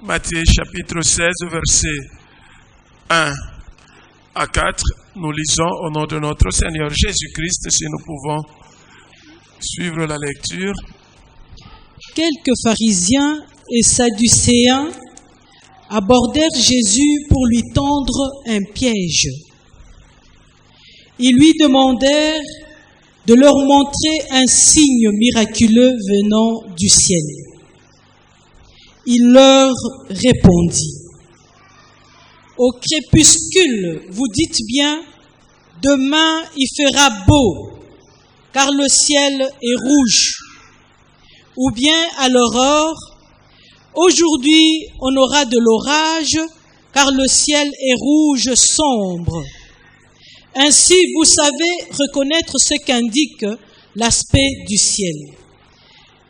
Matthieu chapitre 16, versets 1 à 4. Nous lisons au nom de notre Seigneur Jésus-Christ, si nous pouvons suivre la lecture. Quelques pharisiens et sadducéens abordèrent Jésus pour lui tendre un piège. Ils lui demandèrent de leur montrer un signe miraculeux venant du ciel. Il leur répondit: au crépuscule, vous dites bien, demain il fera beau, car le ciel est rouge. Ou bien à l'aurore, aujourd'hui on aura de l'orage, car le ciel est rouge sombre. Ainsi vous savez reconnaître ce qu'indique l'aspect du ciel.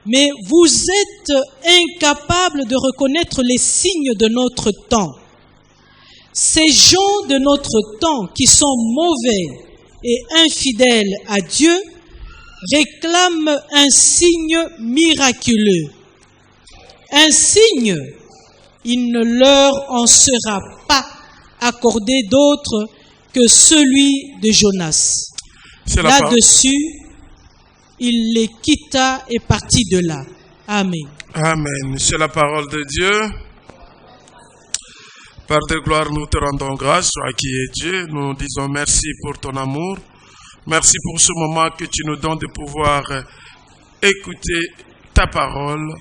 Mais vous êtes incapables de reconnaître les signes de notre temps. Ces gens de notre temps qui sont mauvais et infidèles à Dieu réclament un signe miraculeux. Un signe, il ne leur en sera pas accordé d'autre que celui de Jonas. Là-dessus, il les quitta et partit de là. Amen. Amen. C'est la parole de Dieu. Père de gloire, nous te rendons grâce, toi qui es Dieu. Nous disons merci pour ton amour. Merci pour ce moment que tu nous donnes de pouvoir écouter ta parole.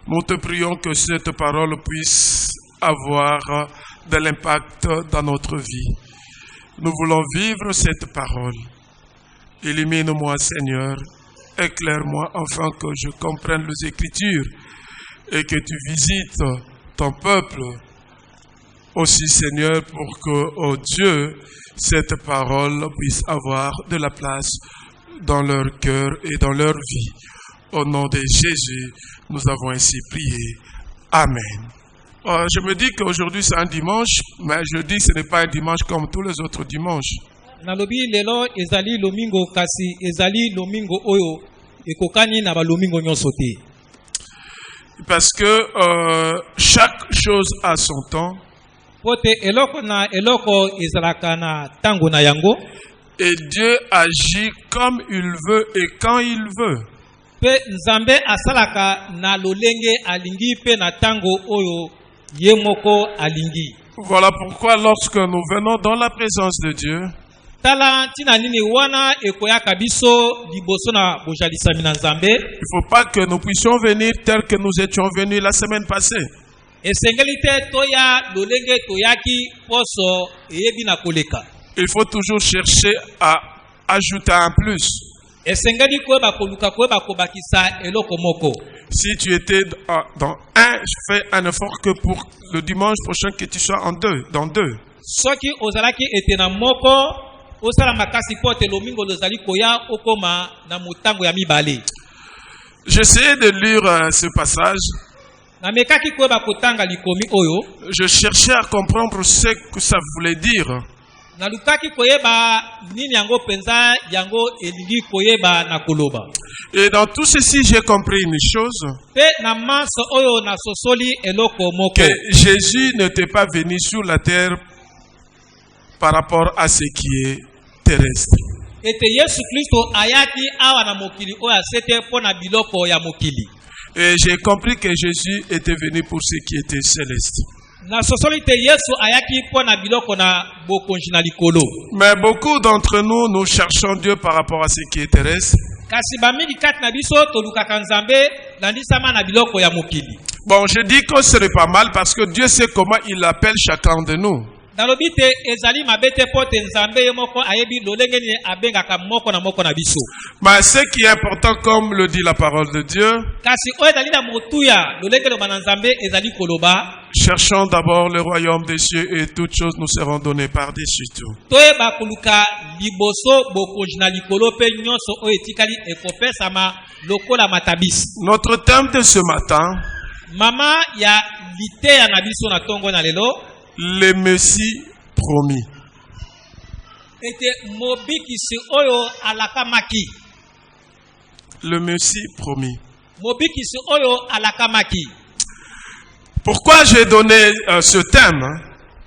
Nous te prions que cette parole puisse avoir de l'impact dans notre vie. Nous voulons vivre cette parole. Illumine-moi, Seigneur. Éclaire-moi afin que je comprenne les Écritures et que tu visites ton peuple aussi, Seigneur, pour que, oh Dieu, cette parole puisse avoir de la place dans leur cœur et dans leur vie. Au nom de Jésus, nous avons ainsi prié. Amen. Je me dis qu'aujourd'hui c'est un dimanche, mais je dis que ce n'est pas un dimanche comme tous les autres dimanches. Nalobi lelo ezali lomingo kasi ezali lomingo oyo ekokani na ba lomingo nyonso te. Parce que chaque chose a son temps. Pote eloko na eloko ezalaka na tango na yango. Et Dieu agit comme il veut et quand il veut. Pe Nzambe asalaka na lolenge alingi pe na tango oyo ye moko alingi. Voilà pourquoi lorsque nous venons dans la présence de Dieu, il ne faut pas que nous puissions venir tel que nous étions venus la semaine passée. Il faut toujours chercher à ajouter un plus. Si tu étais dans un, fais un effort que pour le dimanche prochain que tu sois dans deux. J'essayais de lire ce passage. Je cherchais à comprendre ce que ça voulait dire. Et dans tout ceci, j'ai compris une chose. Que Jésus n'était pas venu sur la terre par rapport à ce qui est terrestre. Et j'ai compris que Jésus était venu pour ce qui était céleste. Mais beaucoup d'entre nous, nous cherchons Dieu par rapport à ce qui est terrestre. Bon, je dis que ce n'est pas mal parce que Dieu sait comment il appelle chacun de nous. Mais ce qui est important, comme le dit la parole de Dieu, cherchons d'abord le royaume des cieux et toutes choses nous seront données par-dessus tout. Notre thème de ce matin, le Messie promis. Le Messie promis. Pourquoi j'ai donné ce thème?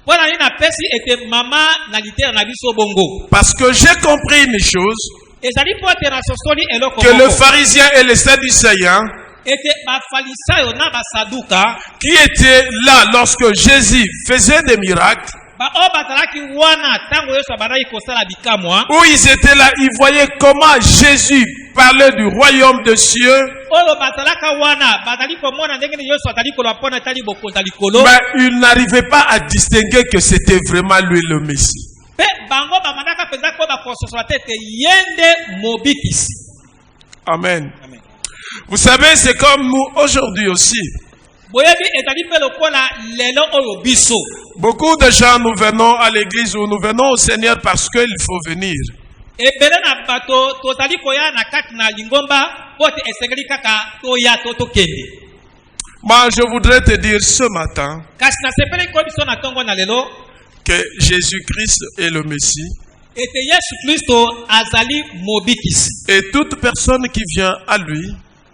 mpona nini napesi ete mama na litera na biso bongo Parce que j'ai compris une chose, ezali mpo ete nasosoli eloko que le moko pharisien et les sadducéens ete bafalisayo na basaduka qui étaient là lorsque Jésus faisait des miracles, baoyo bazalaki wana ntango yesu abandaki kosala bikamwa où ils étaient là, ils voyaient comment Jésus parlait du royaume de cieux, oyo bazalaka wana bazali komona ndenge nini yesu azali koloba mpona etali bokonzi ya likolo mais ils n'arrivaient pas à distinguer que c'était vraiment lui le Messie. mpe bango bamandaka mpenza mpo bakososola te ete ye nde mobikisi. Amen. Vous savez, c'est comme nous aujourd'hui aussi. boyebi ezali mpe lokola lelo oyo biso Beaucoup de gens, nous venons à l'église ou nous venons au Seigneur parce qu'il faut venir. ebele na bato tozali koya na kati na lingomba mpo te esengeli kaka toya to tokende. Moi, je voudrais te dire ce matin kasi nasepelaki koyo biso na ntongo na lelo que Jésus-Christ est le Messie. ete yesu kristo azali mobikisi Et toute personne qui vient à lui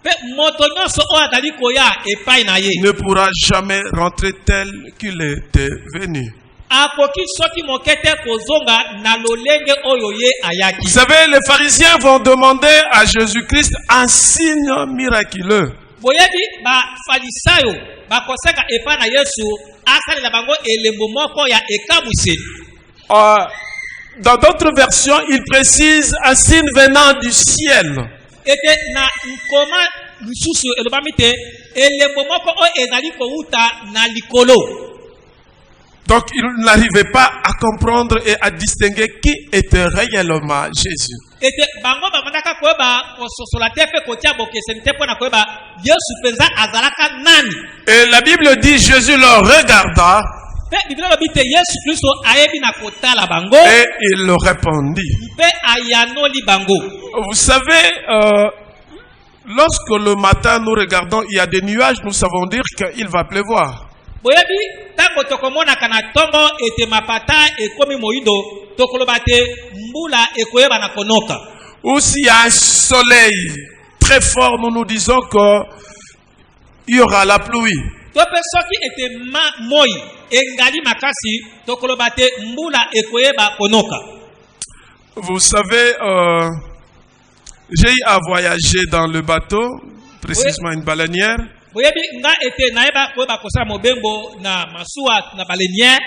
mpe moto nyonso oyo azali koya epai na ye ne pourra jamais rentrer tel qu'il était venu. akoki soki moke te kozonga na lolenge oyo ye ayaki. Vous savez, les pharisiens vont demander à Jésus-Christ un signe miraculeux. boyebi bafalisayo bakosenga epai na yesu asalela bango elembo moko ya ekamwiseli. Dans d'autres versions, il précise un signe venant du ciel. ete na nkoma lisusu elobami te elembo moko oyo ezali kowuta na likolo. Donc, ils n'arrivaient pas à comprendre et à distinguer qui était réellement Jésus. ete bango bamandaka koyeba kososola te mpe kotia bokeseni te mpo na koyeba yesu mpenza azalaka nani. Et la Bible dit, Jésus leur regarda mpe biblia elobi te yesu kristo ayebi na kotala bango et il leur répondit. mpe ayanoli bango. Vous savez, lorsque le matin nous regardons, il y a des nuages, nous savons dire qu'il va pleuvoir. boyebi ntango tokomonaka na ntongo ete mapata ekomi moyindo tokoloba te mbula ekoyeba na konoka. Ou s'il y a un soleil très fort, nous nous disons qu'il y aura la pluie. to mpe soki ete moi engali makasi tokoloba te mbula ekoyeba konoka. Vous savez, j'ai eu à voyager dans le bateau, précisément une baleinière. boyebi nga ete nayeba koyeba kosala mobembo na masuwa na baleniere.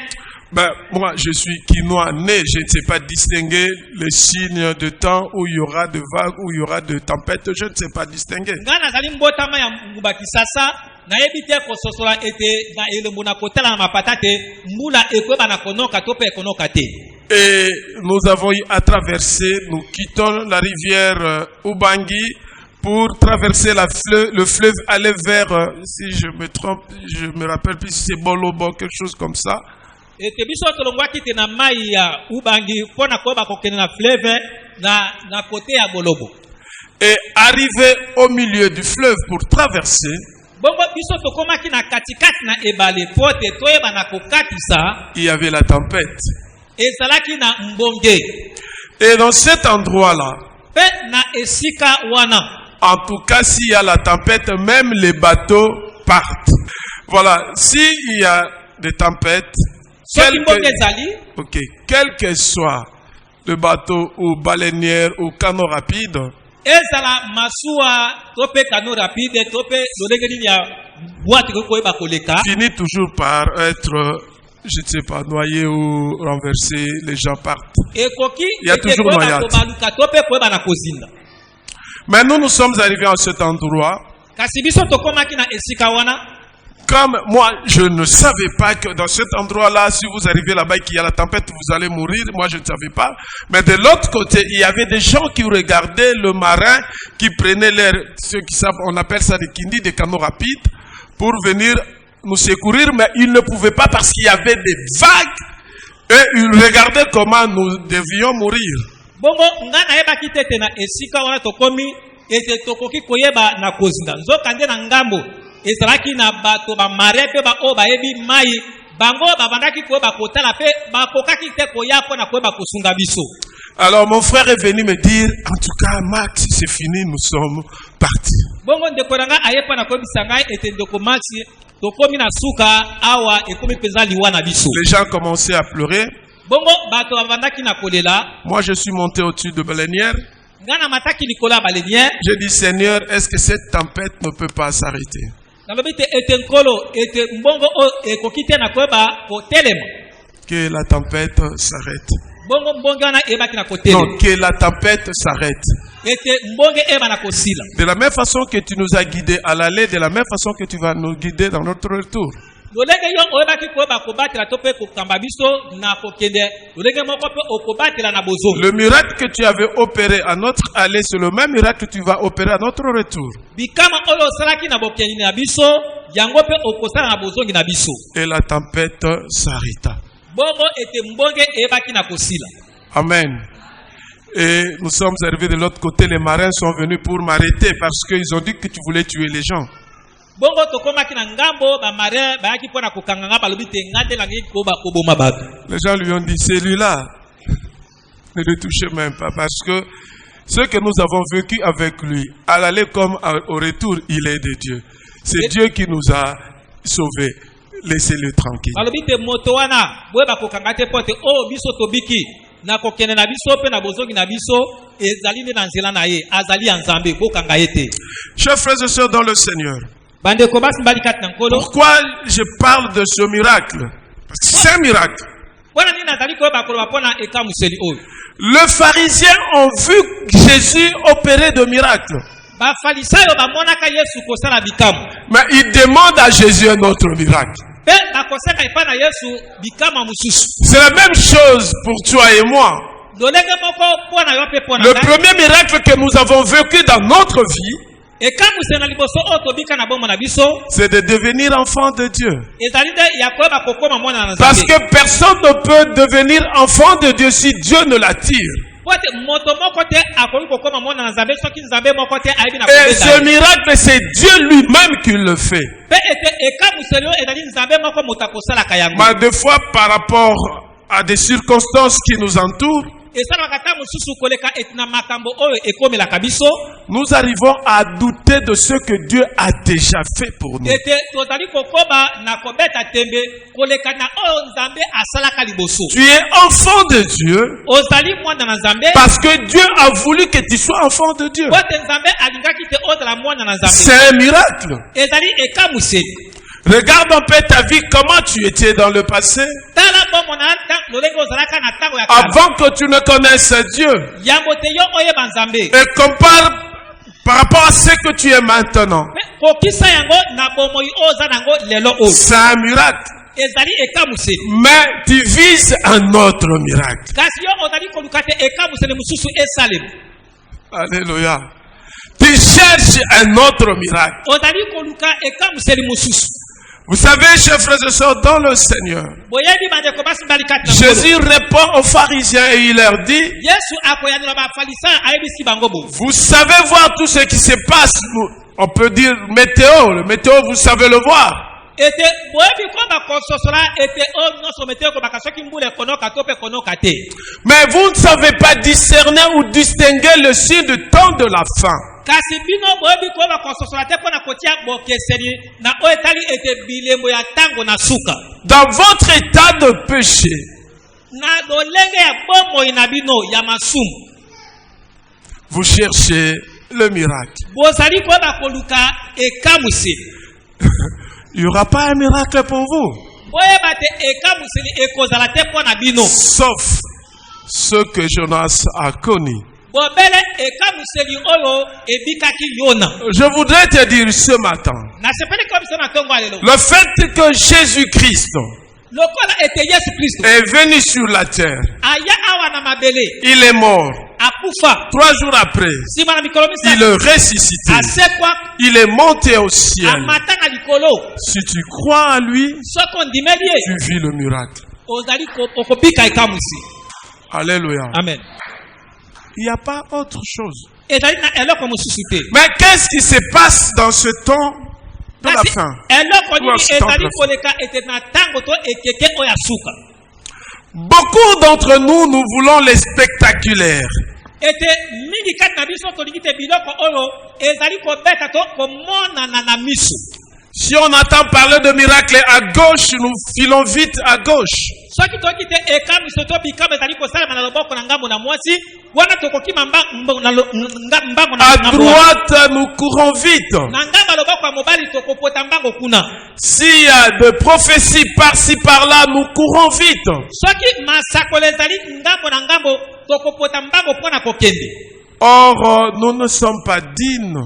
Ben, moi, je suis quinois né, je ne sais pas distinguer les signes de temps où il y aura de vagues, où il y aura de tempêtes, je ne sais pas distinguer. nga nazali mbotama ya nguba kisasa nayebi te kososola ete na elembo na kotala na mapata te mbula ekoyeba na konoka to mpe ekonoka te. Et nous avons eu à traverser, nous quittons la rivière Ubangi pour traverser le fleuve, aller vers, si je me trompe, je me rappelle plus si c'est Bolobo, quelque chose comme ça. ete biso tolongwaki te na mai ya ubangi mpo na koyeba kokende na fleuve na kote ya bolobo. Et arrivé au milieu du fleuve pour traverser, bongo biso tokomaki na katikati na ebale mpo te toyeba na kokatisa il y avait la tempête. ezalaki na mbonge. Et dans cet endroit-là, mpe na esika wana en tout cas, s'il y a la tempête, même les bateaux partent. Voilà, s'il y a des tempêtes, soki mbonge ezali quel que soit le bateau ou baleinière ou canot rapide, ezala masuwa to mpe kano rapide to mpe lolenge nini ya bwate koyeba koleka finit toujours par être, je ne sais pas, noyé ou renversé, les gens partent. ekoki Il y a toujours noyade. kobaluka to mpe koyeba na kozinda. Mais nous sommes arrivés à cet endroit. kasi biso tokomaki na esika wana. Comme moi, je ne savais pas que dans cet endroit-là, si vous arrivez là-bas et qu'il y a la tempête, vous allez mourir. Moi, je ne savais pas. Mais de l'autre côté, il y avait des gens qui regardaient le marin, qui prenaient ceux qui savent, on appelle ça des kindi, des canots rapides, pour venir nous secourir. Mais ils ne pouvaient pas parce qu'il y avait des vagues. Et ils regardaient comment nous devions mourir. bongo nga nayebaki te ete na esika wana tokomi ete tokoki koyeba na kozinda nzoka nde na ngambo ezalaki na bato bamare mpe baoyo bayebi mai bango babandaki koyeba kotala mpe bakokaki te koya mpo na koyeba kosunga biso. Alors mon frère est venu me dire, en tout cas Max, c'est fini, nous sommes partis. bongo ndeko na nga aye mpo na koyebisa ngai ete ndeko maxi tokomi na suka awa ekomi penza liwa na biso. Les gens commençaient à pleurer. Bongo bato bavandaki na kolela. Moi, je suis monté au-dessus de Baleinière. Ngana mataki likola balenière. J'ai dit, Seigneur, est-ce que cette tempête ne peut pas s'arrêter? Nalobi te ete nkolo ete mbongo o ekoki te na koyeba kotelema. Que la tempête s'arrête. Bongo mbongo wana ebaki na kotelema. Non, que la tempête s'arrête. Ete mbongo eba na kosila. De la même façon que tu nous as guidés à l'aller, de la même façon que tu vas nous guider dans notre retour. Lolenge yo oyebaki koyeba kobatela to pe kokamba biso na kokende. Lolenge moko pe okobatela na bozo. Le miracle que tu avais opéré à notre aller, c'est le même miracle que tu vas opérer à notre retour. Bikama oyo salaki na bokeni na biso, yango pe okosala na bozongi na biso. Et la tempête s'arrêta. Bongo ete mbonge ebaki na kosila. Amen. Et nous sommes arrivés de l'autre côté, les marins sont venus pour m'arrêter parce qu'ils ont dit que tu voulais tuer les gens. Bongo tokomaki na ngambo ba marin bayaki pona kokanganga balobi te ngate langi ko ba koboma bato. Les gens lui ont dit, celui-là, ne le touchez même pas parce que ce que nous avons vécu avec lui, à l'aller comme au retour, il est de Dieu. C'est Dieu qui nous a sauvés. Laissez-le tranquille. Balobi te moto wana boye ba kokanga te pote o biso tobiki na kokene na biso pe na bozongi na biso ezali ne na nzela na ye azali ya Nzambe bokanga ete. Chers frères et sœurs dans le Seigneur, Bande ko basi mbali kat na nkolo. pourquoi je parle de ce miracle? Parce que c'est un miracle. Wana nini nazali ko ba koloba pona ekamuseli oyo. Les pharisiens ont vu Jésus opérer de miracles. Ba farisayo ba monaka Yesu kosala bikamu. Mais ils demandent à Jésus un autre miracle. Pe na koseka ipa na Yesu bikama mususu. C'est la même chose pour toi et moi. Lolenge moko pona yo pe pona. Le premier miracle que nous avons vécu dans notre vie, ekamuseli na liboso o tobika na bomo na biso. c'est de devenir enfant de Dieu. Ezali de ya koyeba kokoma mwana na Nzambe. Parce que personne ne peut devenir enfant de Dieu si Dieu ne l'attire. Et ce miracle, c'est Dieu lui-même qui le fait. Mais des fois, par rapport à des circonstances qui nous entourent, nous arrivons à douter de ce que Dieu a déjà fait pour nous. Tu es enfant de Dieu parce que Dieu a voulu que tu sois enfant de Dieu. C'est un miracle. Regarde un peu ta vie, comment tu étais dans le passé. Avant que tu ne connaisses Dieu. Et compare par rapport à ce que tu es maintenant. C'est un miracle. Mais tu vises un autre miracle. Alléluia. Tu cherches un autre miracle. Vous savez, chers frères et sœurs, dans le Seigneur, Jésus répond aux pharisiens et il leur dit, vous savez voir tout ce qui se passe, on peut dire météo, le météo, vous savez le voir. Mais vous ne savez pas discerner ou distinguer le signe du temps de la fin. Dans votre état de péché, vous cherchez le miracle. Il n'y aura pas un miracle pour vous. Sauf ce que Jonas a connu. Je voudrais te dire ce matin, le fait que Jésus-Christ est venu sur la terre, il est mort. 3 jours après, il est ressuscité. Il est monté au ciel. Si tu crois en lui, tu vis le miracle. Alléluia. Amen. Il n'y a pas autre chose. Mais qu'est-ce qui se passe dans ce temps de la fin? Beaucoup d'entre nous, nous voulons les spectaculaires. Si on entend parler de miracle à gauche, nous filons vite à gauche. soki toki te ekamiso to bikama ezali kosalema na loboko na ngambo na mwasi wana tokokima mbango na À droite, nous courons vite. na ngambo ya loboko ya mobali tokopota mbango kuna. S'il y a de prophéties par-ci par-là, nous courons vite. soki masakolo ezali ngambo na ngambo tokopota mbango mpo na kokende. Or, nous ne sommes pas dignes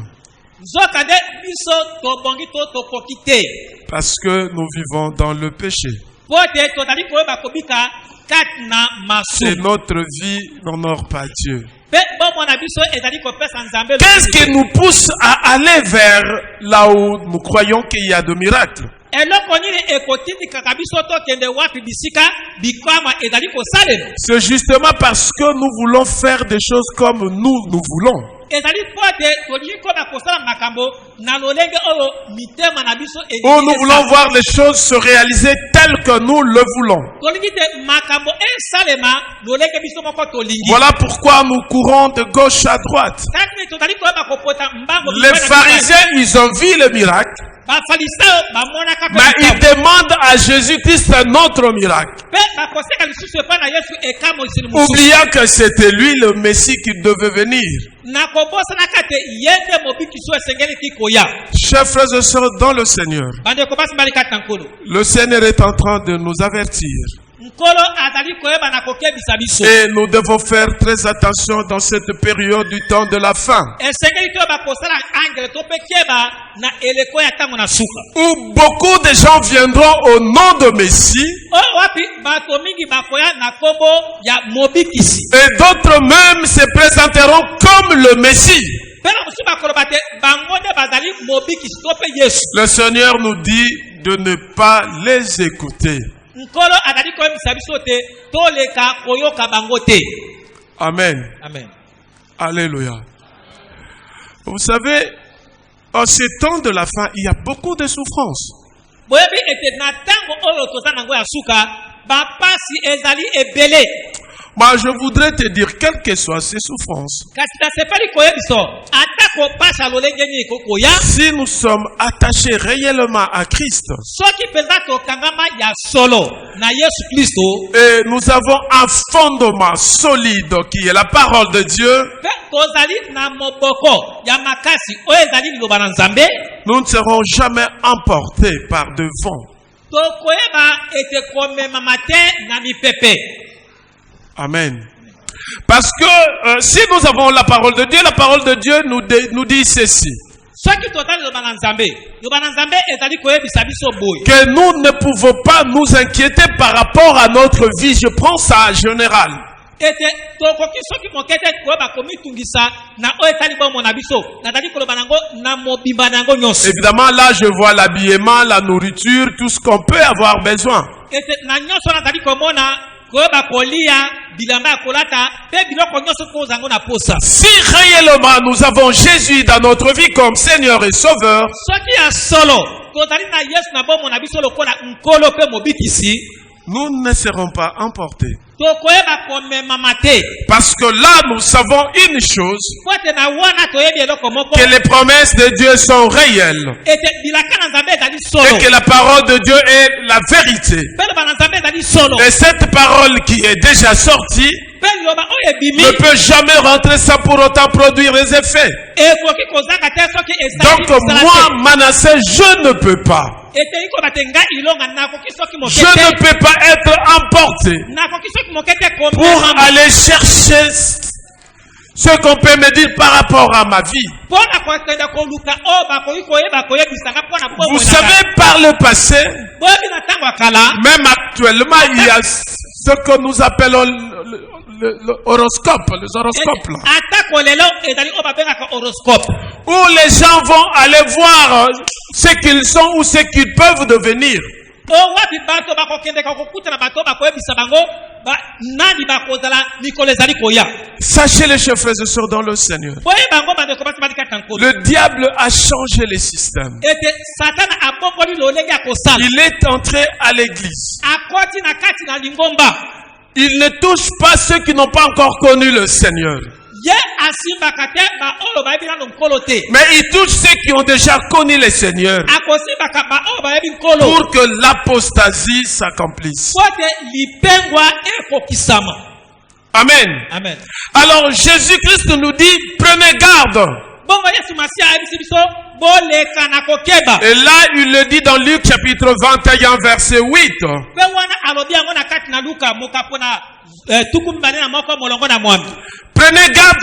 nzoka nde biso tobongi to tokoki te parce que nous vivons dans le péché. po te tozali koyeba kobika kati na Et masumu notre vie n'honore pas Dieu. mpe bomoi na biso ezali kopesa nzambe Qu'est-ce qui nous pousse à aller vers là où nous croyons qu'il y a de miracles? eloko nini ekotindikaka biso tokende wapi bisika bikwama ezali kosalema. C'est justement parce que nous voulons faire des choses comme nous voulons. ezali po te tolingi koba kosala makambo na lolenge oyo mitema na biso Où nous voulons voir les choses se réaliser telles que nous le voulons. tolingi te makambo esalema lolenge biso moko tolingi. Voilà pourquoi nous courons de gauche à droite. kasi tozali koyeba kopota mbango Les pharisiens, ils ont vu le miracle, bafarisayo bamonaka mais ils demandent à Jésus-Christ un autre miracle, mpe bakoseka lisusu epai na yesu ekamwisili mosusu oubliant que c'était lui le Messie qui devait venir. na kobosanaka te ye nde mobikisi oyo esengeliki koya. Chers frères et sœurs dans le Seigneur, bandeko basi mbali kati na nkolo le Seigneur est en train de nous avertir. nkolo azali koyeba na kokebisa biso Et nous devons faire très attention dans cette période du temps de la fin, esengeli te oyo bakosala angele to mpe keba na eleko ya ntango na suka où beaucoup de gens viendront au nom de Messie, oyo wapi bato mingi bakoya na nkombo ya mobikisi et d'autres même se présenteront comme le Messie. mpe na mosusu bakoloba te bango nde bazali mobikisi to mpe yesu. Le Seigneur nous dit de ne pas les écouter. nkolo azali koyebisa biso te toleka koyoka bango te. Amen. amen. Alléluia. Vous savez, en ces temps de la fin, il y a beaucoup de souffrances. boyebi ete na ntango oyo toza nango ya suka bapasi ezali ebele. Moi, je voudrais te dire, quelles que soient ces souffrances, kasi nasepeli koyebiso ata kopasa lolenge nini kokoya si nous sommes attachés réellement à Christ soki mpenza tokangama ya solo na yesu kristo et nous avons un fondement solide qui est la parole de Dieu, mpe tozali na moboko ya makasi oyo ezali liloba na nzambe nous ne serons jamais emportés par de vent. tokoyeba ete komemama te na mipepe. Amen. Parce que si nous avons la parole de Dieu nous dit ceci, soki totali liloba na nzambe ezali koyebisa biso boye que nous ne pouvons pas nous inquiéter par rapport à notre vie. Je prends ça en général. ete tokoki soki moke te koyeba komitungisa na oyo etali bomo na biso nazali koloba nango na mobimba na yango nyonso. Évidemment, là, je vois l'habillement, la nourriture, tout ce qu'on peut avoir besoin. ete na nyonso nazali komona koyeba kolia bilamba ya kolata mpe biloko nyonso kozango na posa. Si réellement nous avons Jésus dans notre vie comme Seigneur et Sauveur, soki ya solo tozali na yesu na bomo na biso lokola nkolo mpe mobikisi nous ne serons pas emportés. tokoyeba komemama te Parce que là, nous savons une chose, po ete na wana toyebi eloko moko que les promesses de Dieu sont réelles ete bilaka na nzambe ezali et solo que la parole de Dieu est la vérité. mpe loba na nzambe ezali solo Et cette parole qui est déjà sortie mpe liloba oyo ebimi ne peut jamais rentrer sans pour autant produire les effets. ekoki kozanga te soki Donc moi, Manassé, je ne peux pas. eteli koba te ngai ilonga nakoki soki moke Je ne te peux pas être emporté nakoki soki moke te pour komemama aller chercher ce qu'on peut me dire par rapport à ma vie. mpo na kokende koluka oyo bakoki koyeba koyebisanga mpo na Vous savez, par le passé, boyebi na ntango ya kala même actuellement, il y a ce que nous appelons l'horoscope, les horoscopes là, atako lelo ezali oyo babengaka horoscope où les gens vont aller voir ce qu'ils sont ou ce qu'ils peuvent devenir. oyo wapi bato bakokendeka kokutana bato bakoyebisa bango nani bakozala mikolo ezali koya. Sachez les chers frères et sœurs dans le Seigneur, boyeba yango bandeko basi bali kati na nkolo le diable a changé les systèmes. ete satana abongoli lolenge ya kosala Il est entré à l'église. akoti na kati na lingomba Il ne touche pas ceux qui n'ont pas encore connu le Seigneur. ye asimbaka te baoyo bayebi nano nkolo te. Mais il touche ceux qui ont déjà connu le Seigneur Akosimbaka baoyo bayebi nkolo pour que l'apostasie s'accomplisse. po te lipengwa ekokisama. Amen. Amen. Alors Jésus-Christ nous dit, prenez garde. Bongo Yesu Masiya ayebisi biso boleka na kokeba. Et là, il le dit dans Luc chapitre 21, verset 8. Pe wana alobi yango na kati na Luka mokapo na tuku mibale na moko molongo na mwambi. Prenez garde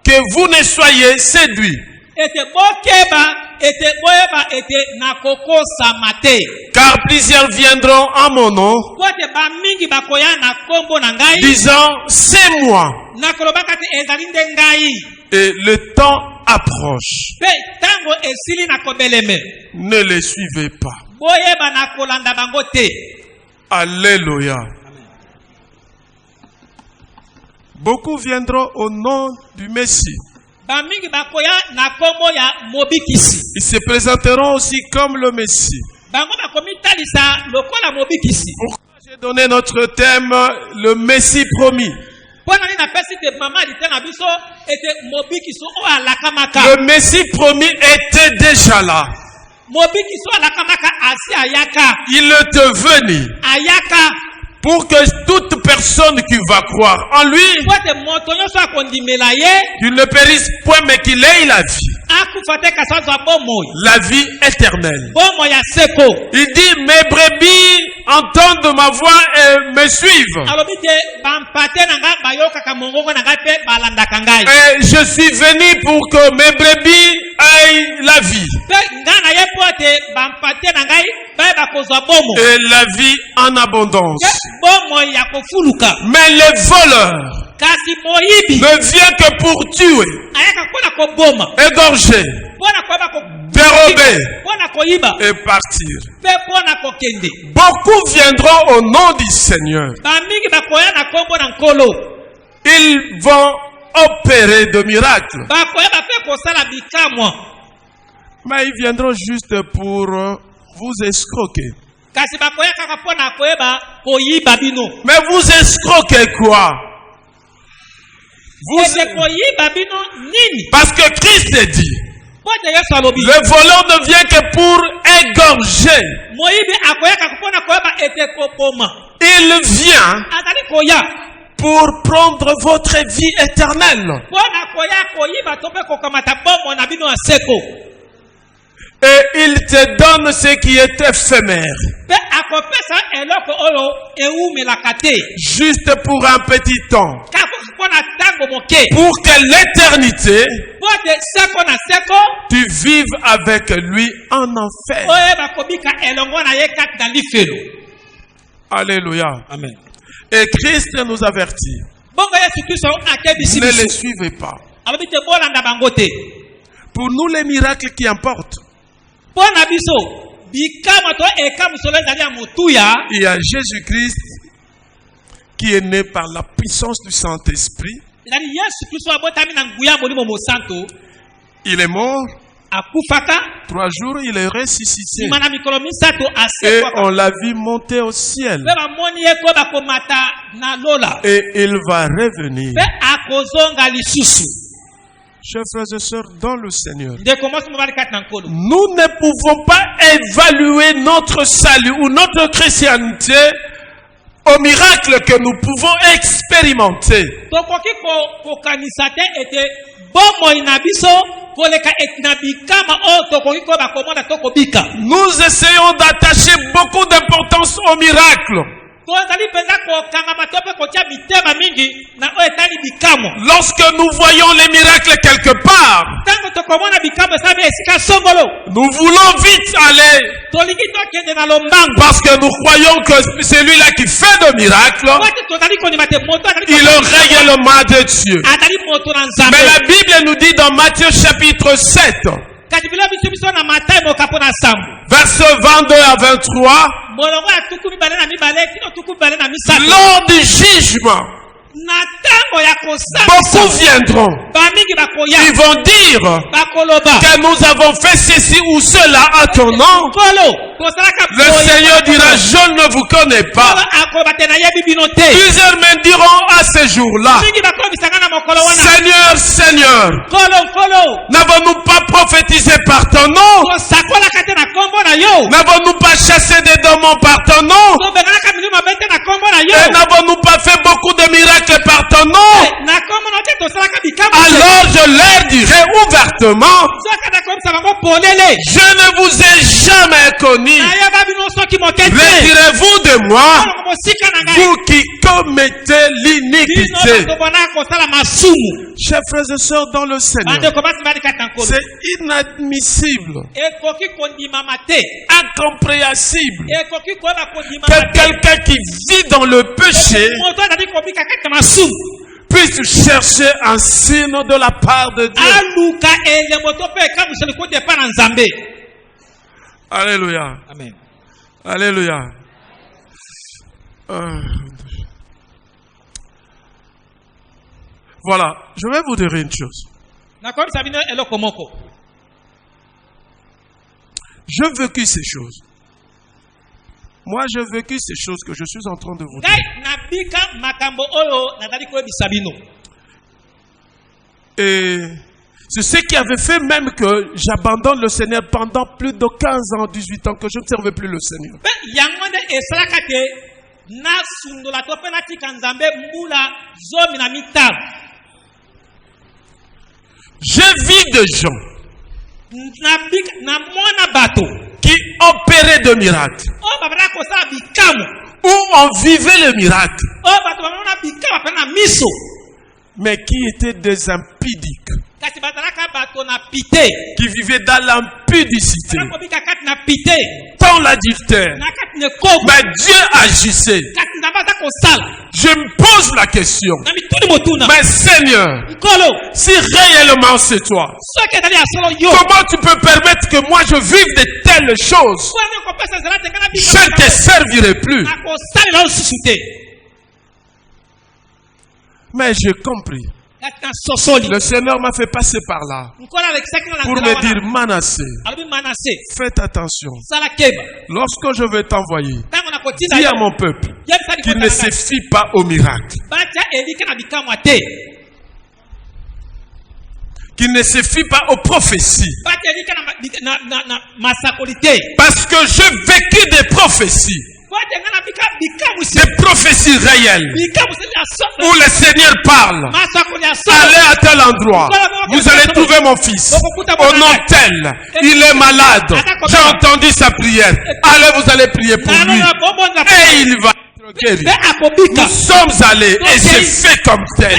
que vous ne soyez séduits. Ete bokeba, ete boyeba, ete na kokosama te. Car plusieurs viendront en mon nom, Po te ba mingi bakoya na kombo na ngai. disant, c'est moi. Na kolobaka te ezali nde ngai. Et le temps approche. Pe tango esili na kobeleme. Ne les suivez pas. Boyeba na kolanda bango te. Alléluia. Beaucoup viendront au nom du Messie. Ba mingi bakoya na kombo ya mobikisi. Ils se présenteront aussi comme le Messie. Bango bakomi talisa lokola mobikisi. Pourquoi j'ai donné notre thème, le Messie promis? Pona ni na pesi te mama lite na biso ete mobikisi o alakamaka. Le Messie promis était déjà là. Mobikisi o alakamaka asi ayaka. Il est venu Ayaka. pour que toute personne qui va croire en lui, Po te moto nyonso akondimela ye. qu'il ne périsse point mais qu'il ait la vie. Akufa te kasa zwa bomoi. La vie éternelle. Bomoi ya seko. Il dit, mes brebis entendent ma voix et me suivent. Alobi te bampate na nga bayokaka mongongo na nga pe balandaka ngai. Et je suis venu pour que mes brebis aient la vie. Pe nga na ye po te bampate na ngai bayeba kozwa bomo. Et la vie en abondance. Pe bomoi ya kofuluka. Mais le voleur Kasi moyibi ne vient que pour tuer, ayaka mpona koboma, égorger, mpona koyeba dérober mpona koyiba et partir. mpe mpona kokende. Beaucoup viendront au nom du Seigneur. Bamingi bakoya na kombo na nkolo. Ils vont opérer de miracles. Bakoyeba mpe kosala bikamwa. Mais ils viendront juste pour vous escroquer. Kasi bakoya kaka mpona koyeba koyiba bino. Mais vous escroquez quoi? Ete koyiba bino nini? Parce que Christ dit, Po te Yesu alobi le voleur ne vient que pour égorger. moyibi akoya kaka mpona koyeba ete koboma. Il vient Azali koya pour prendre votre vie éternelle. mpona koya koyiba to mpe kokamata bomo na bino ya seko. Et il te donne ce qui est éphémère. Mpe akopesa eloko oyo ewumelaka te. Juste pour un petit temps. Kaka mpona ntango moke. Pour que l'éternité, Po te seko na seko tu vives avec lui en enfer. oyeba kobika elongo na ye kati na lifelo. Alléluia. Amen. Et Christ nous avertit. Bongo Yesu Kristo akebisi Ne les biso. suivez pas. Alobi te bolanda bango te. Pour nous, les miracles qui importent, Mpona biso bikamwa to ekamusolo ezali ya motuya. il y a Jésus-Christ qui est né par la puissance du Saint-Esprit. Ezali Yesu Kristo abotami na nguya ya molimo mosantu. Il est mort. Akufaka 3 jours, il est ressuscité. nsima na mikolo misato Et asekwaka. on l'a vu monter au ciel. Mpe bamoni ye koyeba komata na lola. Et il va revenir. Mpe akozonga lisusu. Chers frères et sœurs, dans le Seigneur, Ndeko mwasi mobali kati na nkolo. nous ne pouvons pas évaluer notre salut ou notre chrétienté au miracle que nous pouvons expérimenter. Tokoki kokanisa te ete bomoi na biso koleka eti na bikama oyo tokoki koyeba komona to kobika. Nous essayons d'attacher beaucoup d'importance au miracle. Tozali mpenza kokangama to mpe kotia mitema mingi na oyo etali bikamo. Lorsque nous voyons les miracles quelque part, Ntango tokomona bikamo esali esika songolo, nous voulons vite aller tolingi tokende na lombango. parce que nous croyons que celui-là qui fait de miracles, Po ete tozali kondima te moto azali il est réellement de Dieu. azali moto na Mais Nzambe. la Bible nous dit dans Matthieu chapitre 7, Kati bilo biso na Matayi mokapo na sambo. versets 22 à 23, Molongo ya tuku mibale na mibale kino tuku mibale na misato. lors du jugement, Beaucoup viendront. Ils vont dire que nous avons fait ceci ou cela à ton nom. Le Seigneur dira, je ne vous connais pas. Plusieurs me diront à ce jour-là, Seigneur, Seigneur, n'avons-nous pas prophétisé par ton nom? N'avons-nous pas chassé des démons par ton nom? Et n'avons-nous pas fait beaucoup de miracles par ton nom? Alors je leur dirai ouvertement, je ne vous ai jamais connu. Retirez-vous de moi, vous qui commettez l'iniquité. Chers frères et sœurs dans le Seigneur, c'est inadmissible, incompréhensible que quelqu'un qui vit dans le péché puisse chercher un signe de la part de Dieu. Alléluia. Amen. Alléluia. Voilà, je vais vous dire une chose. J'ai vécu ces choses. Moi, j'ai vécu ces choses que je suis en train de vous dire. Et c'est ce qui avait fait même que j'abandonne le Seigneur pendant plus de 15 ans, 18 ans, que je ne servais plus le Seigneur. J'ai vu des gens qui opéraient de miracles, où on vivait le miracle, mais qui étaient des impudiques, qui vivaient dans l'impudicité, dans l'adultère. Mais Dieu agissait. Je me pose la question, mais Seigneur, si réellement c'est toi, comment tu peux permettre que moi je vive de telles choses? Je ne te servirai plus. Mais j'ai compris. Le Seigneur m'a fait passer par là pour me dire, Manassé, faites attention. Lorsque je vais t'envoyer, dis à mon peuple qu'il ne se fie pas au miracle, qu'il ne se fie pas aux prophéties. Parce que j'ai vécu des prophéties. Des prophéties réelles où le Seigneur parle. Allez à tel endroit, vous allez trouver mon fils au nom tel, il est malade, j'ai entendu sa prière, allez, vous allez prier pour lui et il va être guéri. Nous sommes allés et c'est fait comme tel,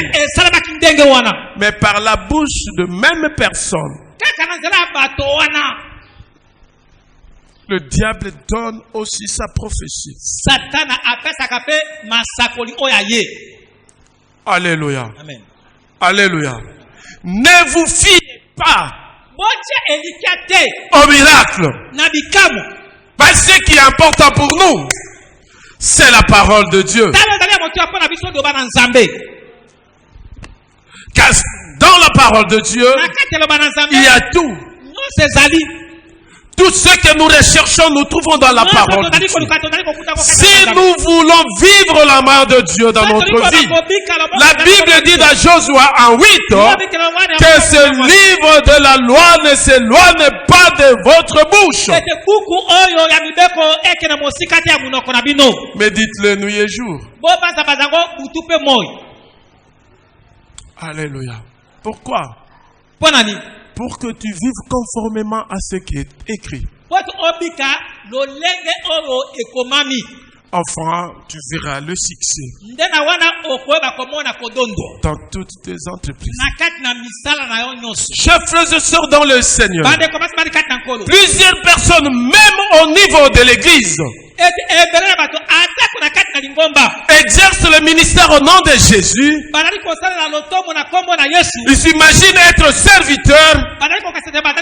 mais par la bouche de même personne. Le diable donne aussi sa prophétie. Alléluia. Amen. Alléluia. Ne vous fiez pas au miracle. Parce que ce qui est important pour nous, c'est la parole de Dieu. Car dans la parole de Dieu, il y a tout. Tout ce que nous recherchons, nous trouvons dans la parole de Dieu. Si nous voulons vivre la main de Dieu dans notre vie, la Bible dit dans Josué en 8 que ce livre de la loi ne s'éloigne pas de votre bouche. Mais dites-le nuit et jour. Alléluia. Pourquoi? Pour que tu vives conformément à ce qui est écrit. Enfin, tu verras le succès dans toutes tes entreprises. Chers frères et sœurs dans le Seigneur, plusieurs personnes, même au niveau de l'église, exercent le ministère au nom de Jésus. Ils s'imaginent être serviteurs.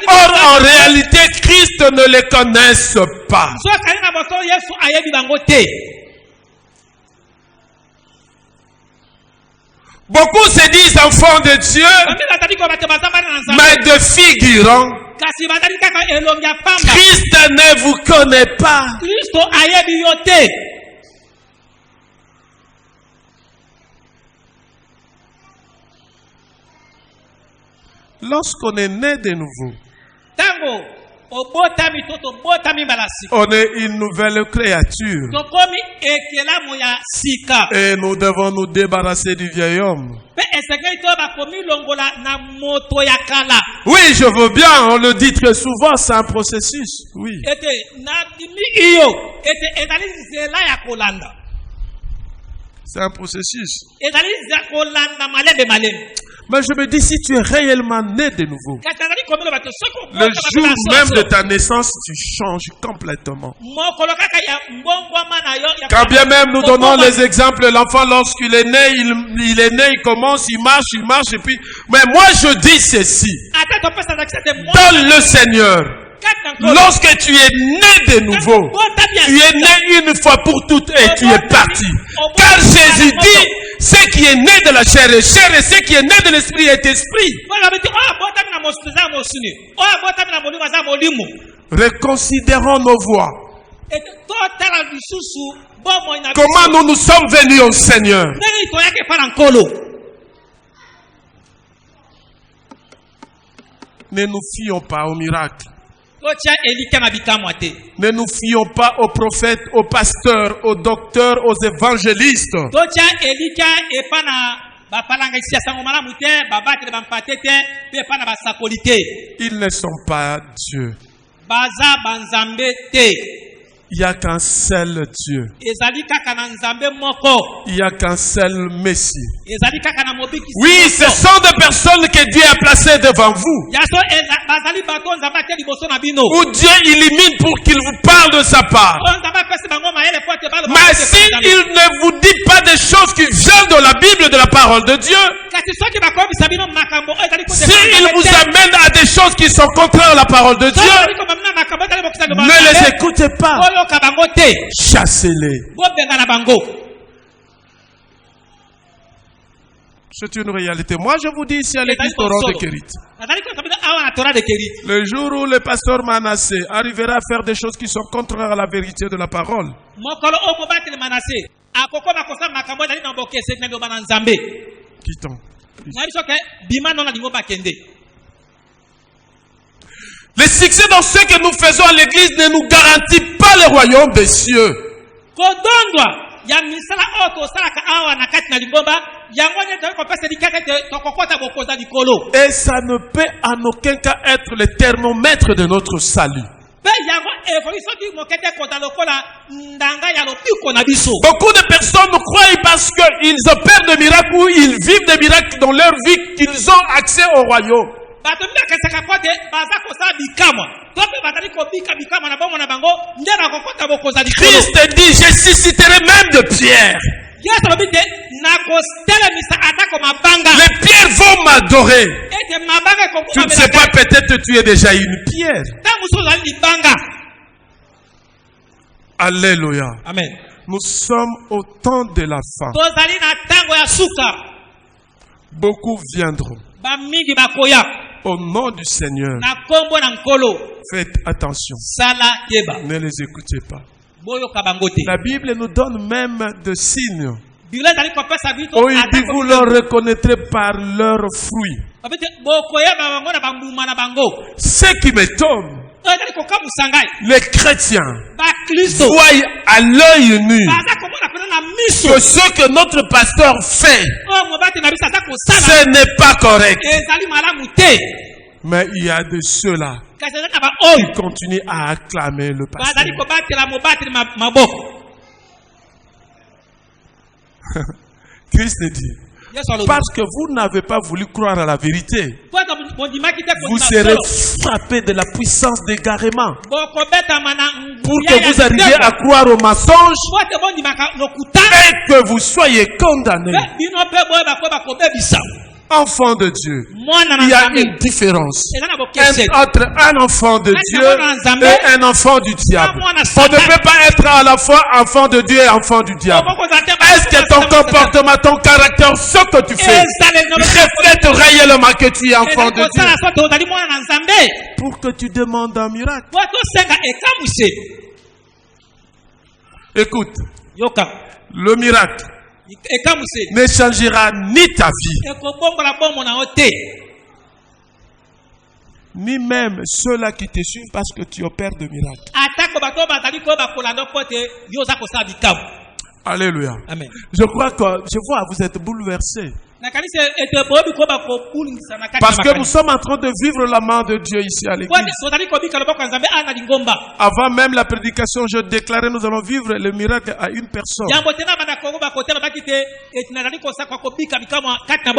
Or, en réalité, Christ ne les connaissent pas. Beaucoup se disent enfants de Dieu, mais de figurants. Christ ne vous connaît pas. Lorsqu'on est né de nouveau, on est une nouvelle créature. Et nous devons nous débarrasser du vieil homme. Oui, je veux bien, on le dit très souvent, c'est un processus. Oui. C'est un processus. Mais je me dis, si tu es réellement né de nouveau, le jour même de ta naissance, tu changes complètement. Quand bien même nous donnons les exemples, l'enfant lorsqu'il est né, il commence, il marche, et puis... Mais moi je dis ceci, dans le Seigneur, lorsque tu es né de nouveau, tu es né une fois pour toutes et tu es parti. Car Jésus dit, ce qui est né de la chair est chair et ce qui est né de l'esprit est esprit. Reconsidérons nos voies. Comment nous sommes venus au Seigneur? Ne nous fions pas au miracle. Ne nous fions pas aux prophètes, aux pasteurs, aux docteurs, aux évangélistes. Ils ne sont pas Dieu. Il n'y a qu'un seul Dieu. Il n'y a qu'un seul Messie. Oui, ce sont des personnes que Dieu a placées devant vous. Où Dieu illumine pour qu'il vous parle de sa part. Mais s'il ne vous dit pas des choses qui viennent de la Bible, de la parole de Dieu, s'il vous amène à des choses qui sont contraires à la parole de Dieu, ne les écoutez pas. Chassez-les. C'est une réalité. Moi, je vous dis ici à l'église Torah de Kérit. Le jour où le pasteur Manassé arrivera à faire des choses qui sont contraires à la vérité de la parole, quittons. Le succès dans ce que nous faisons à l'église ne nous garantit pas le royaume des cieux. Et ça ne peut en aucun cas être le thermomètre de notre salut. Beaucoup de personnes croient parce qu'ils opèrent des miracles ou ils vivent des miracles dans leur vie qu'ils ont accès au royaume. Christ dit, je susciterai même de pierres. Les pierres vont m'adorer. Tu ne sais pas, peut-être que tu es déjà une pierre. Alléluia. Amen. Nous sommes au temps de la fin. Beaucoup viendront. Au nom du Seigneur, faites attention. Ne les écoutez pas. La Bible nous donne même des signes. Oh, il dit, vous le reconnaîtrez par leurs fruits. Ce qui m'étonne, les chrétiens voient à l'œil nu que ce que notre pasteur fait, ce n'est pas correct. Mais il y a de ceux-là qui continuent à acclamer le pasteur. Christ dit, parce que vous n'avez pas voulu croire à la vérité, vous serez frappé de la puissance d'égarement. Pour que vous arriviez à croire au mensonge et que vous soyez condamnés. Enfant de Dieu, il y a une différence entre un enfant de Dieu et un enfant du diable. On ne peut pas être à la fois enfant de Dieu et enfant du diable. Est-ce que ton comportement, ton caractère, ce que tu fais, reflète réellement que tu es enfant de Dieu? Pour que tu demandes un miracle. Écoute, le miracle ne changera ni ta vie, ni même ceux-là qui te suivent parce que tu opères de miracles. Alléluia. Amen. Je crois que, je vois, vous êtes bouleversés. Parce que nous sommes en train de vivre la main de Dieu ici à l'église. Avant même la prédication, je déclarais nous allons vivre le miracle à une personne.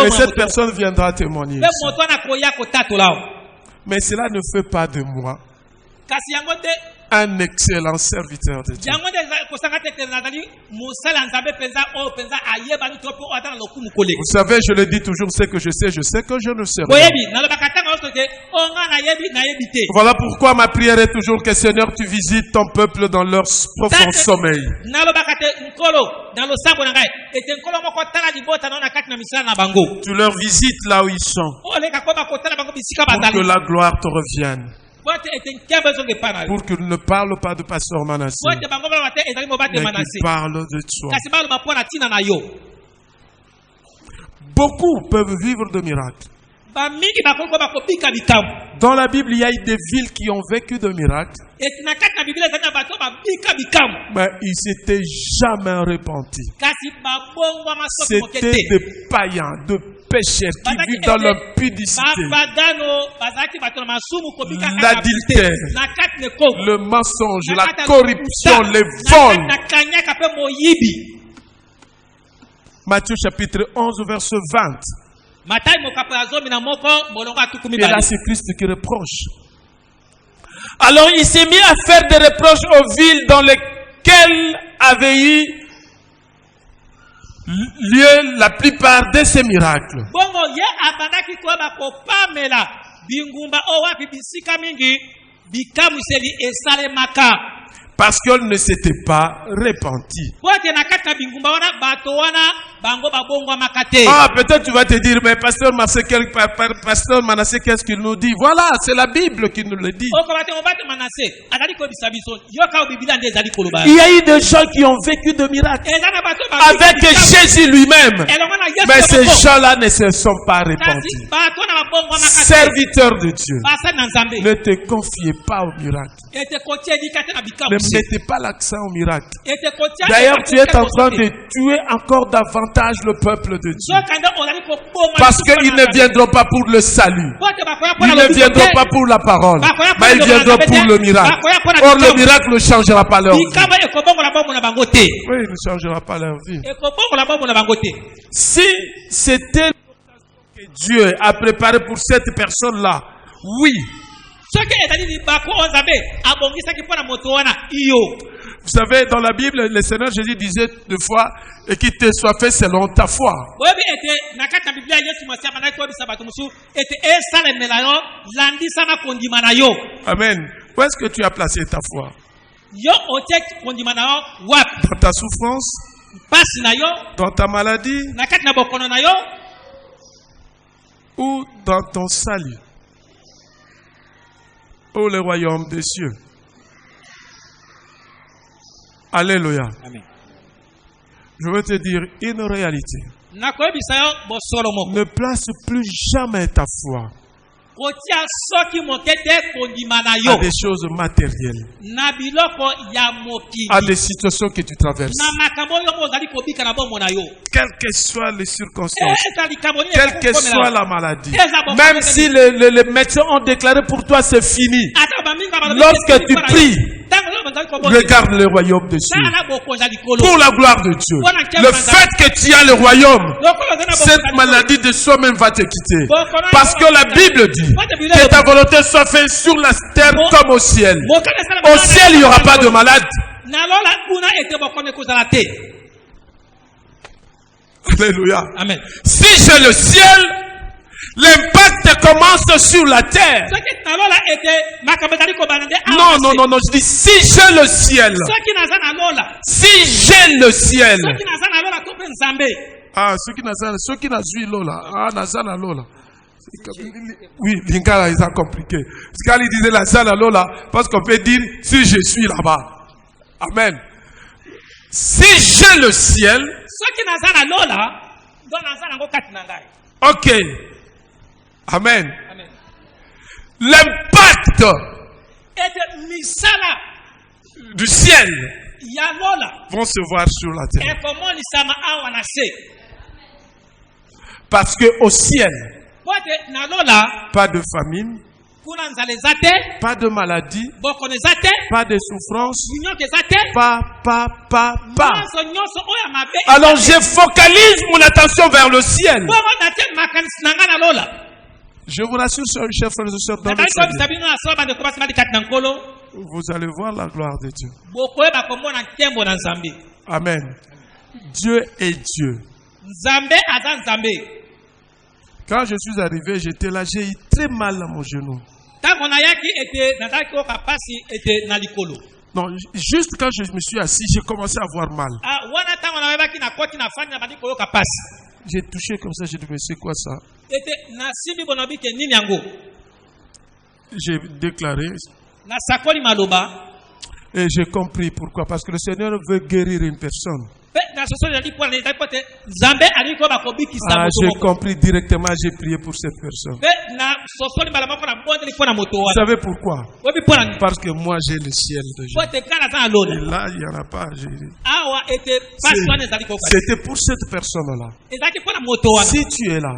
Et cette personne viendra témoigner. Mais cela ne fait pas de moi un excellent serviteur de Dieu. Vous savez, je le dis toujours, ce que je sais que je ne sais rien. Voilà pourquoi ma prière est toujours que Seigneur, tu visites ton peuple dans leur profond sommeil. Tu leur visites là où ils sont. Pour que la gloire te revienne. Pour qu'ils ne parlent pas de pasteur Manassé, mais qu'ils parlent de toi. Beaucoup peuvent vivre de miracles. Dans la Bible, il y a eu des villes qui ont vécu de miracles, mais ils ne s'étaient jamais repentis. C'était des païens, de pécheurs qui vivent dans l'impudicité, l'adultère, le mensonge, la corruption, les vols. Matthieu chapitre 11, verset 20. Et là, c'est Christ qui reproche. Alors, il s'est mis à faire des reproches aux villes dans lesquelles avaient eu lieu la plupart de ces miracles. Parce qu'elle ne s'était pas repentie. Ah, peut-être tu vas te dire, mais pasteur Manassé, qu'est-ce qu'il nous dit? Voilà, c'est la Bible qui nous le dit. Il y a eu des gens qui ont vécu de miracles avec Jésus lui-même. Mais ces gens-là ne se sont pas repentis. Serviteurs de Dieu, ne te confiez pas au miracle. Ne mettez pas l'accent au miracle. D'ailleurs, tu es en train de tuer encore davantage le peuple de Dieu. Parce qu'ils ne viendront pas pour le salut. Ils ne viendront pas pour la parole. Mais ils viendront pour le miracle. Or, le miracle ne changera pas leur vie. Oui, il ne changera pas leur vie. Si c'était que Dieu a préparé pour cette personne-là, oui. Vous savez, dans la Bible, le Seigneur Jésus disait deux fois, et qu'il te soit fait selon ta foi. Amen. Où est-ce que tu as placé ta foi? Dans ta souffrance? Dans ta maladie? Ou dans ton salut? Ou le royaume des cieux? Alléluia. Amen. Je veux te dire une réalité. Ne place plus jamais ta foi à des choses matérielles, à des situations que tu traverses. Quelles que soient les circonstances, quelle que soit la maladie, même si les médecins ont déclaré pour toi c'est fini, lorsque tu pries, regarde le royaume de Dieu. Pour la gloire de Dieu. Le fait que tu as le royaume, cette maladie de soi-même va te quitter. Parce que la Bible dit que ta volonté soit faite sur la terre comme au ciel. Au ciel, il n'y aura pas de malade. Alléluia. Amen. Si j'ai le ciel, l'impact commence sur la terre. Non, je dis si j'ai le ciel. Si j'ai le ciel, nzambe. Ah, ceux qui n'ont vu Lola. Ah, Nazana Lola. Oui, Lingala, ils ont compliqué. Parce qu'il disait la Zana Lola, parce qu'on peut dire si je suis là-bas. Amen. Si j'ai le ciel. Ok. Amen. Amen. L'impact du ciel vont se voir sur la terre. Parce que au ciel, pas de famine, pas de maladie, pas de souffrance, pas. Alors je focalise mon attention vers le ciel. Je vous rassure, chers frères et sœurs, dans le Seigneur, vous allez voir la gloire de Dieu. Amen. Dieu est Dieu. Quand je suis arrivé, j'étais là, j'ai eu très mal à mon genou. Non, juste quand je me suis assis, j'ai commencé à avoir mal. J'ai touché comme ça, j'ai dit, mais c'est quoi ça? J'ai déclaré. Et j'ai compris pourquoi. Parce que le Seigneur veut guérir une personne. Ah, j'ai compris directement, j'ai prié pour cette personne. Vous savez pourquoi? Parce que moi j'ai le ciel déjà. Et là, il n'y en a pas. C'était pour cette personne-là. Si tu es là,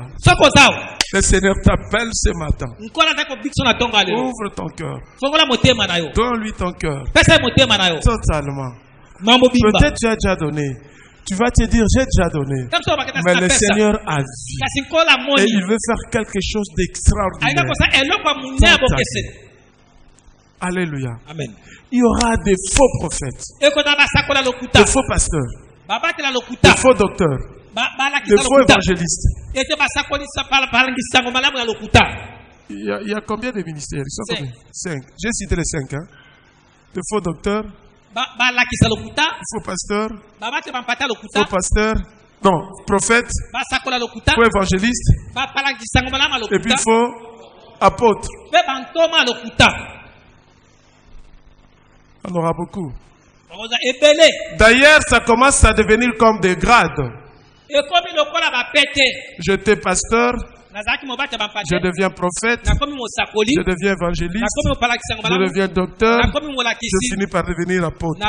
le Seigneur t'appelle ce matin. Ouvre ton cœur. Donne-lui ton cœur. Totalement. Peut-être tu as déjà donné. Tu vas te dire, j'ai déjà donné. Mais le Seigneur a vu. Et il veut faire quelque chose d'extraordinaire. Alléluia. Amen. Il y aura des faux prophètes, des faux pasteurs, des faux docteurs, des faux évangélistes. Il y a combien de ministères? Ils sont combien? 5. J'ai cité les 5. Hein? De faux docteurs, faux pasteurs, non, prophètes, faux évangélistes, et puis faux apôtres. On aura beaucoup. D'ailleurs, ça commence à devenir comme des grades. J'étais pasteur. Je deviens prophète, je deviens évangéliste, je deviens docteur, je finis par devenir apôtre.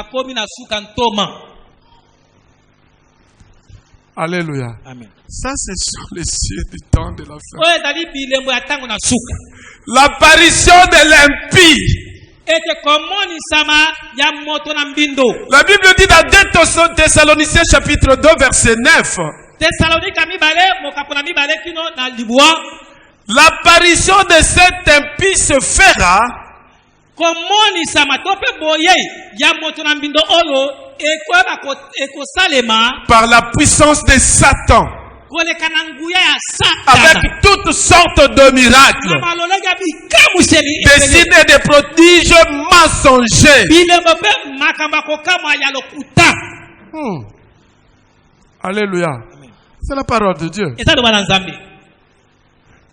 Alléluia. Amen. Ça, ce sont les cieux du temps de la fin. L'apparition de l'impie. La Bible dit dans 2 Thessaloniciens chapitre 2 verset 9. L'apparition de cet impie se fera par la puissance de Satan, avec toutes sortes de miracles, des signes et des prodiges mensongers. Alléluia. C'est la parole de Dieu.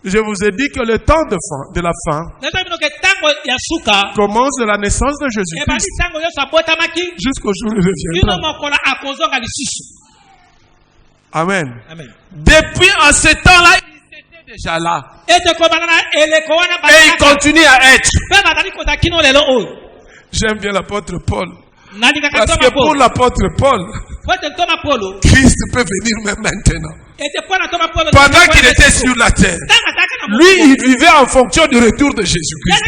Je vous ai dit que le temps de la fin commence de la naissance de Jésus-Christ jusqu'au jour où il reviendra. Amen. Amen. Depuis en ce temps-là, il était déjà là. Et il continue à être. J'aime bien l'apôtre Paul. Parce que pour l'apôtre Paul, Christ peut venir même maintenant. Pendant qu'il était sur la terre, lui, il vivait en fonction du retour de Jésus-Christ.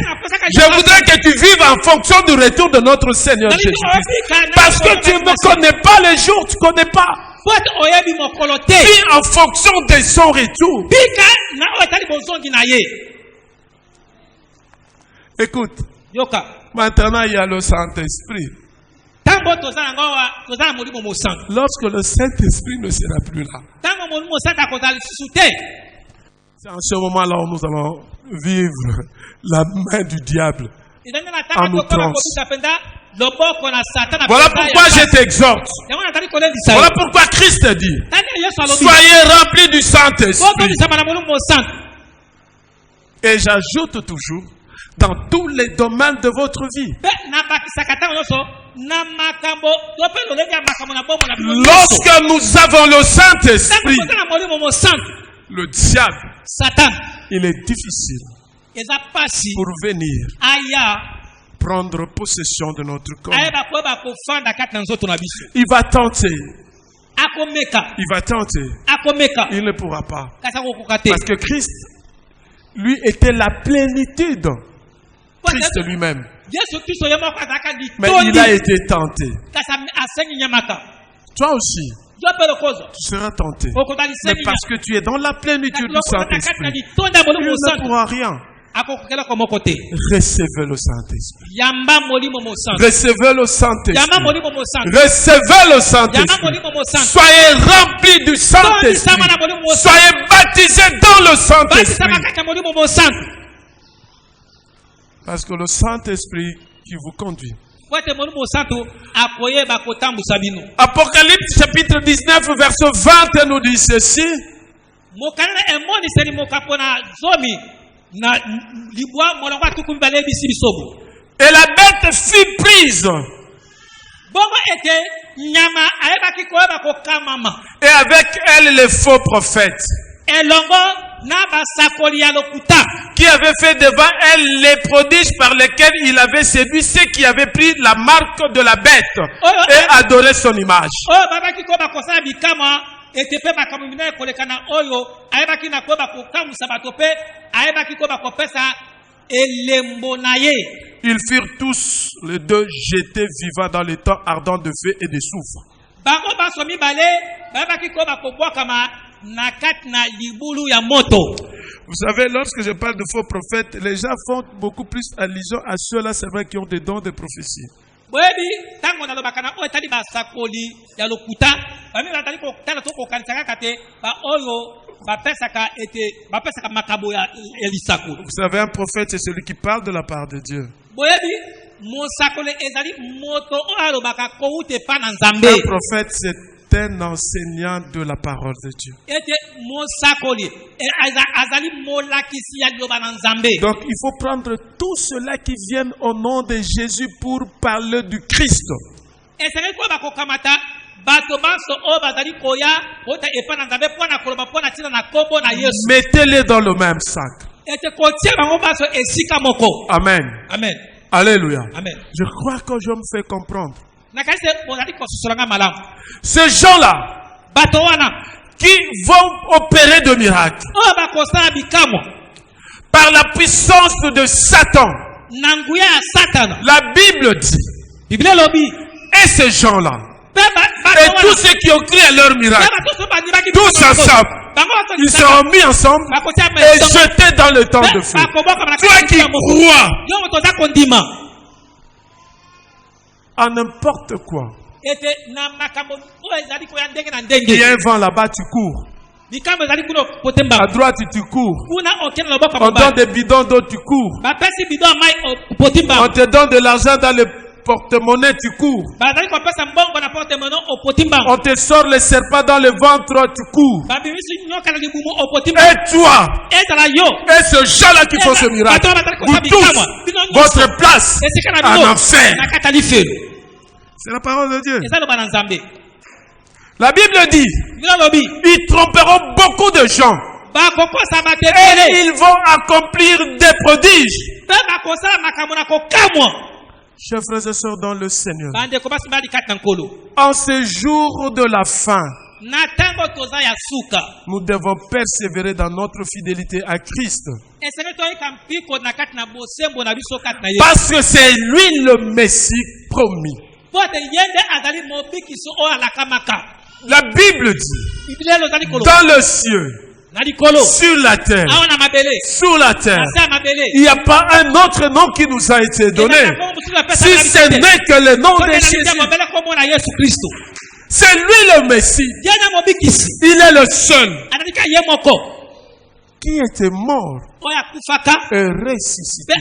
Je voudrais que tu vives en fonction du retour de notre Seigneur Jésus-Christ. Parce que tu ne connais pas les jours, tu ne connais pas. Vis en fonction de son retour. Écoute, maintenant il y a le Saint-Esprit. Lorsque le Saint-Esprit ne sera plus là, c'est en ce moment-là où nous allons vivre la main du diable en outrance. loboko na Satan. Voilà pourquoi je t'exhorte. Voilà pourquoi Christ dit, soyez remplis du Saint-Esprit. Et j'ajoute toujours, dans tous les domaines de votre vie. Lorsque nous avons le Saint-Esprit, le diable, Satan, il est difficile pour venir prendre possession de notre corps. Il va tenter. Il va tenter. Il ne pourra pas. Parce que Christ, lui, était la plénitude. Christ lui-même. Mais il a été tenté. Toi aussi, tu seras tenté. Mais parce que tu es dans la plénitude du Saint-Esprit, tu ne pourras rien. Recevez le Saint-Esprit. Recevez le Saint-Esprit. Recevez le Saint-Esprit. Soyez remplis du Saint-Esprit. Soyez baptisés dans le Saint-Esprit. Parce que le Saint-Esprit qui vous conduit. Apocalypse chapitre 19 verset 20 nous dit ceci. Et la bête fut prise. Et avec elle les faux prophètes. Qui avait fait devant elle les prodiges par lesquels il avait séduit ceux qui avaient pris la marque de la bête et adoré son image. Ils furent tous les deux jetés vivants dans les temps ardents de feu et de soufre. Vous savez, lorsque je parle de faux prophètes, les gens font beaucoup plus allusion à ceux-là, c'est vrai, qui ont des dons de prophétie. Vous savez, un prophète, c'est celui qui parle de la part de Dieu. Un prophète, c'est un enseignant de la parole de Dieu. Donc il faut prendre tous ceux-là qui viennent au nom de Jésus pour parler du Christ. Mettez-les dans le même sac. Amen. Amen. Alléluia. Amen. Je crois que je me fais comprendre. Ces gens-là qui vont opérer de miracles par la puissance de Satan, la Bible dit, et ces gens-là, et tous ceux qui ont cru à leur miracle, tous ensemble, ils seront mis ensemble et jetés dans le temps de feu. Toi qui crois à n'importe quoi, il y a un vent là-bas, tu cours. À droite, tu cours. On donne des bidons d'eau, tu cours. On te donne de l'argent dans le porte-monnaie, tu cours. On te sort les serpents dans le ventre, tu cours. Et toi, et ce gens-là qui font ce miracle, vous tous, votre place en enfer. C'est la parole de Dieu. La Bible dit, ils tromperont beaucoup de gens. Et ils vont accomplir des prodiges. Chers frères et sœurs dans le Seigneur, en ce jour de la fin, nous devons persévérer dans notre fidélité à Christ. Parce que c'est lui le Messie promis. La Bible dit, dans le ciel, sur la terre, sous la terre, il n'y a pas un autre nom qui nous a été donné, si ce n'est que le nom de Jésus. C'est lui le Messie. Il est le seul qui était mort et ressuscité.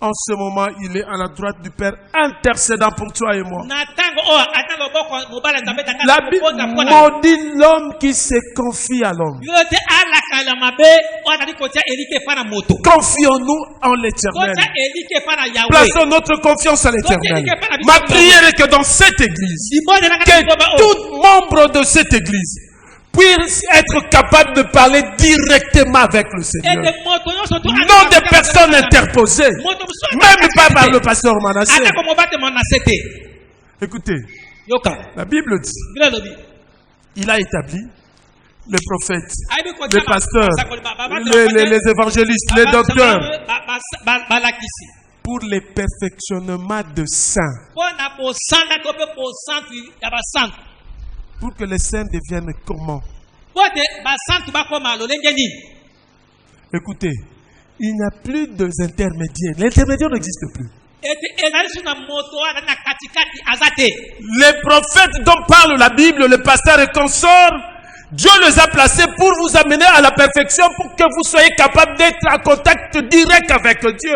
En ce moment, il est à la droite du Père, intercédant pour toi et moi. na ntango oyo ata loboko mobali ya nzambe tanga La Bible maudit l'homme qui se confie à l'homme. yo te alakala mabe oyo azali kotia elike epai na moto Confions-nous en l'Éternel. kotia elike epai na yawe Plaçons notre confiance à l'Éternel. Ma prière est que dans cette église, libonde nanga que liloba oyo tout membre de cette église puisse être capable de parler directement avec le Seigneur. ete moto nyonso to Non des personnes interposées, moto mosusu même pas par le pasteur Manassé. ata komobatema na se te Écoutez, yoka la Bible dit, bila lobi il a établi les prophètes, ayebi kotia les pasteurs, basakoli babatela les évangélistes, les docteurs, balakisi pour les perfectionnements de saints, mpo na bosanda to mpe bosantu ya basantu pour que les saints deviennent comment? mpo ete basantu bakoma lolenge nini. Écoutez, il n'y a plus d'intermédiaires. L'intermédiaire n'existe plus. ete ezali so na moto oyo azali na katikati aza te. Les prophètes dont parle la Bible, les pasteurs et consorts, Dieu les a placés pour vous amener à la perfection, pour que vous soyez capable d'être en contact direct avec Dieu.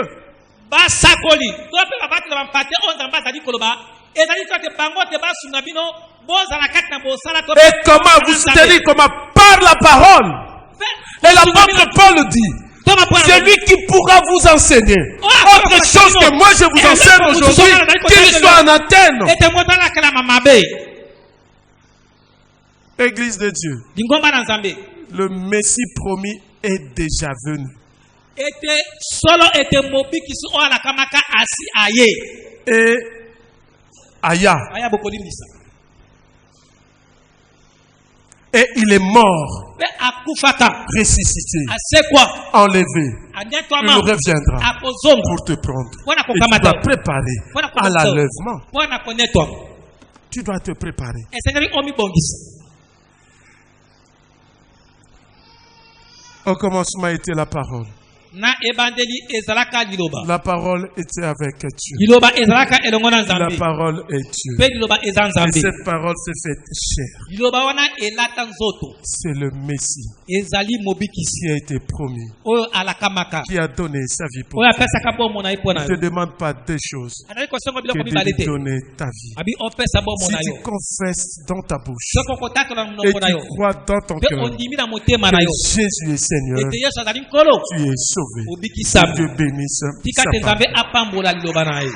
basakoli to mpe babatela bampate oyo nzambe azali koloba ezali to ete bango te basunga bino bozala kati na bosala to Et comment vous soutenir? Comment? Par la parole. Et l'apôtre Paul dit, c'est lui qui pourra vous enseigner. Autre chose que moi je vous enseigne aujourd'hui, qu'il soit en antenne. ete moto alakalama mabe Église de Dieu, lingomba na nzambe le Messie promis est déjà venu. ete solo ete mobikisi oyo alakamaka asi aye Et Aya, aya bokolimbisa et il est mort, mpe akufaka ressuscité, asekwa enlevé. Il anyatwama reviendra akozonga pour te prendre. mpona Et tu kokamata dois préparer à l'enlèvement. mpona konetwa Tu dois te préparer. esengeli omibongisa. Au commencement était la parole. na ebandeli ezalaka liloba La parole était avec Dieu. liloba ezalaka elongo na La nzambe parole est Dieu. mpe liloba eza Et nzambe cette parole s'est faite chair. liloba wana elata nzoto C'est le Messie ezali mobikisi qui a été promis, oyo alakamaka qui a donné sa vie pour oyo toi. apesaka bomoi na ye mpo na Ne te yo demande pas deux choses azali kosenga que biloko de mibale lui te donner ta vie. abi opesa bomoi Si na tu yo confesses dans ta bouche soki okotatola na et monoko na tu yo crois dans ton mpe cœur ondimi na motema na que yo Jésus est Seigneur, ete yesu azali nkolo tu es sauvé. obikisami Dieu bénisse tika sa te nzambe parole. apambola liloba na ye